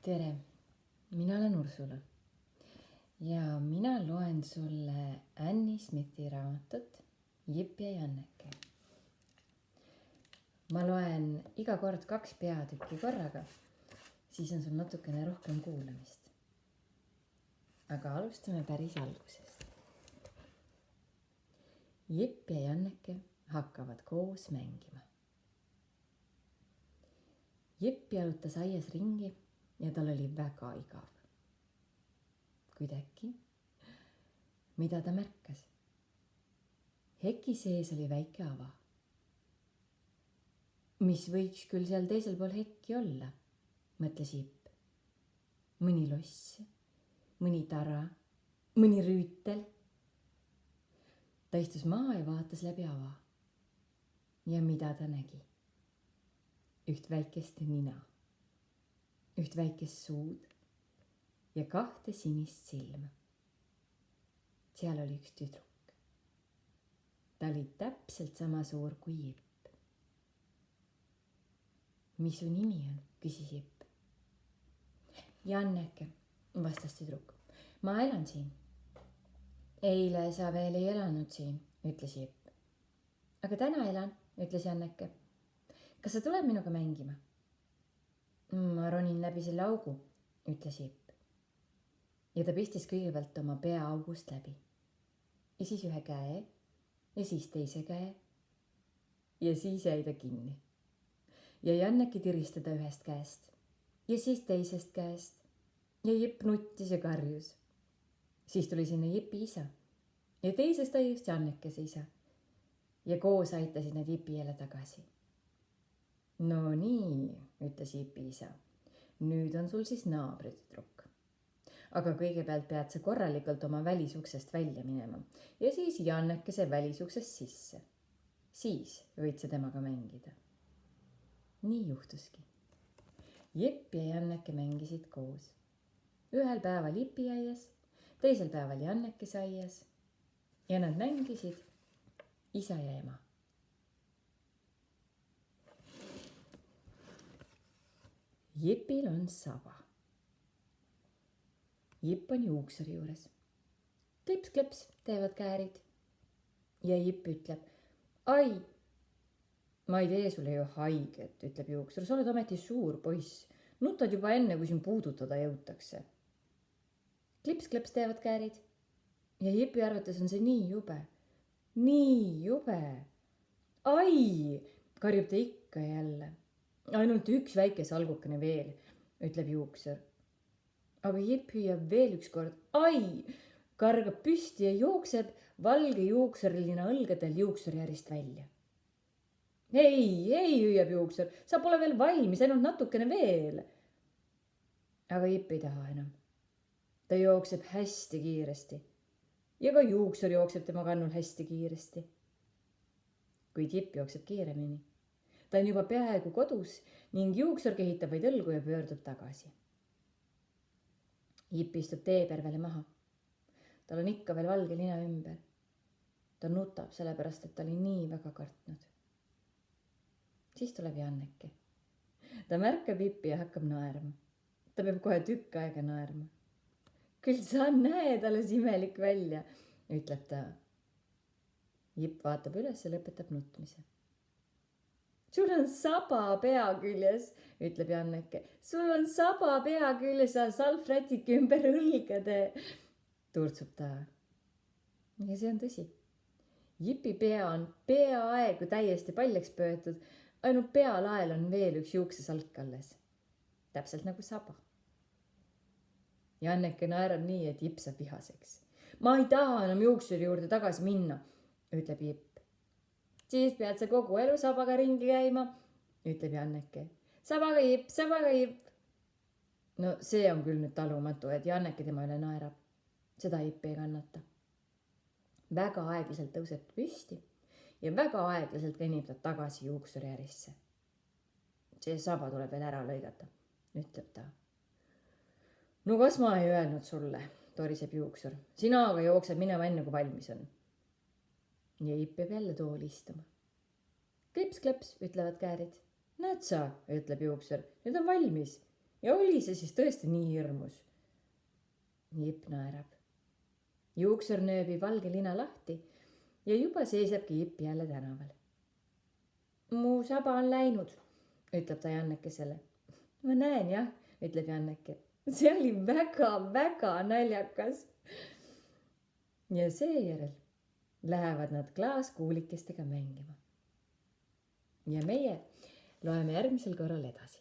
tere, mina olen Ursula ja mina loen sulle Annie Smithi raamatut Jipp ja Janneke. Ma loen iga kord 2 peatükki korraga, siis on sul natukene rohkem kuulamist. Aga alustame päris algusest. Jipp ja Janneke hakkavad koos mängima. Jipp jalutas aias ringi ja tal oli väga igav. Kuid äkki, mida ta märkas? Heki sees oli väike ava. Mis võiks küll seal teisel pool hekki olla, mõtles Jipp. Mõni loss, mõni tara, mõni rüütel. Ta istus maha ja vaatas läbi ava. Ja mida ta nägi? Üht väikest nina, üht väikest suud ja 2 sinist silma. Seal oli üks tüdruk. Ta oli täpselt sama suur kui Jipp. Mis su nimi on, küsis Jipp. Janneke, vastas tüdruk. Ma elan siin. Eile sa veel ei elanud siin, ütles Jipp. Aga täna elan, ütles Janneke. Kas sa tuled minuga mängima? Ma ronin läbi selle augu, ütles Jipp. Ja ta pistis kõigepealt oma pea august läbi. Ja siis ühe käe ja siis teise käe. Ja siis jäi ta kinni. Ja Janneke tiris teda ühest käest ja siis teisest käest. Ja Jipp nuttis ja karjus. Siis tuli sinna Jipi isa ja teisest aiast Jannekese isa. Ja koos aitasid nad Jipi jälle tagasi. No nii, ütles Jipi isa. Nüüd on sul siis naabritüdruk. Aga kõigepealt pead sa korralikult oma välisuksest välja minema ja siis Jannekese välisuksest sisse. Siis võid sa temaga mängida. Nii juhtuski. Jipp ja Janneke mängisid koos. Ühel päeval Jipi aias, teisel päeval Jannekese aias ja nad mängisid isa ja ema. Jipil on saba. Jipp on juuksuri juures. Klips-kleps teevad käärid. Ja Jipp ütleb, ai, ma ei tee sulle ju haiget, ütleb juuksur, sa oled ometi suur poiss. Nutad juba enne, kui sind puudutada jõutakse. Klips-kleps teevad käärid. Ja Jipi arvates on see nii jube. Nii jube. Ai, karjub ta ikka jälle. Ainult üks väike salgukene veel, ütleb juuksur. Aga Jipp hüüab veel üks kord. Ai, kargab püsti ja jookseb valge juuksurilina õlgadel juuksurjärjest välja. Ei, hüüab juuksur, sa pole veel valmis, ainult natukene veel. Aga Jipp ei taha enam. Ta jookseb hästi kiiresti. Ja ka juuksur jookseb tema kannul hästi kiiresti. Kuid Jipp jookseb kiiremini. Ta on juba peaaegu kodus ning juuksur kehitab vaid õlgu ja pöördub tagasi. Jipp istub teepervele maha. Tal on ikka veel valge lina ümber. Ta nutab sellepärast, et ta oli nii väga kartnud. Siis tuleb Janneke. Ta märkab Jippi ja hakkab naerma. Ta peab kohe tükk aega naerma. Küll sa näed alles imelik välja, ütleb ta. Jipp vaatab üles ja lõpetab nutmise. Sul on saba pea küljes, ütleb Janneke. Sul on saba pea küljes ja salvrätik ümber õlgade, turtsub ta. Ja see on tõsi. Jipi pea on peaaegu täiesti paljaks pöötud, ainult pealael on veel üks juuksesalk alles. Täpselt nagu saba. Janneke naerab nii, et Jipp saab vihaseks. Ma ei taha enam juuksuri juurde tagasi minna, ütleb Jipp. Siis pead sa kogu elu sabaga ringi käima, ütleb Janneke. Sabaga Jipp. No see on küll nüüd talumatu, et Janneke tema üle naerab. Seda Jipp ei kannata. Väga aeglaselt tõuseb püsti ja väga aeglaselt kõnnib ta tagasi juuksurjärisse. See saba tuleb veel ära lõigata, ütleb ta. No kas ma ei öelnud sulle, toriseb juuksur. Sina aga jookseb minema enne, kui valmis on. Ja Jipp peab jälle tooli istuma. Klips-kleps, ütlevad käärid. Näed sa, ütleb juuksur, nüüd on valmis. ja oli see siis tõesti nii hirmus. Jipp naerab. Juuksur nööbib valge lina lahti ja juba seisabki Jipp jälle tänaval. Mu saba on läinud, ütleb ta Jannekesele. Ma näen jah, ütleb Janneke. See oli väga naljakas. Ja seejärel lähevad nad klaaskuulikestega mängima. Ja meie loeme järgmisel korral edasi.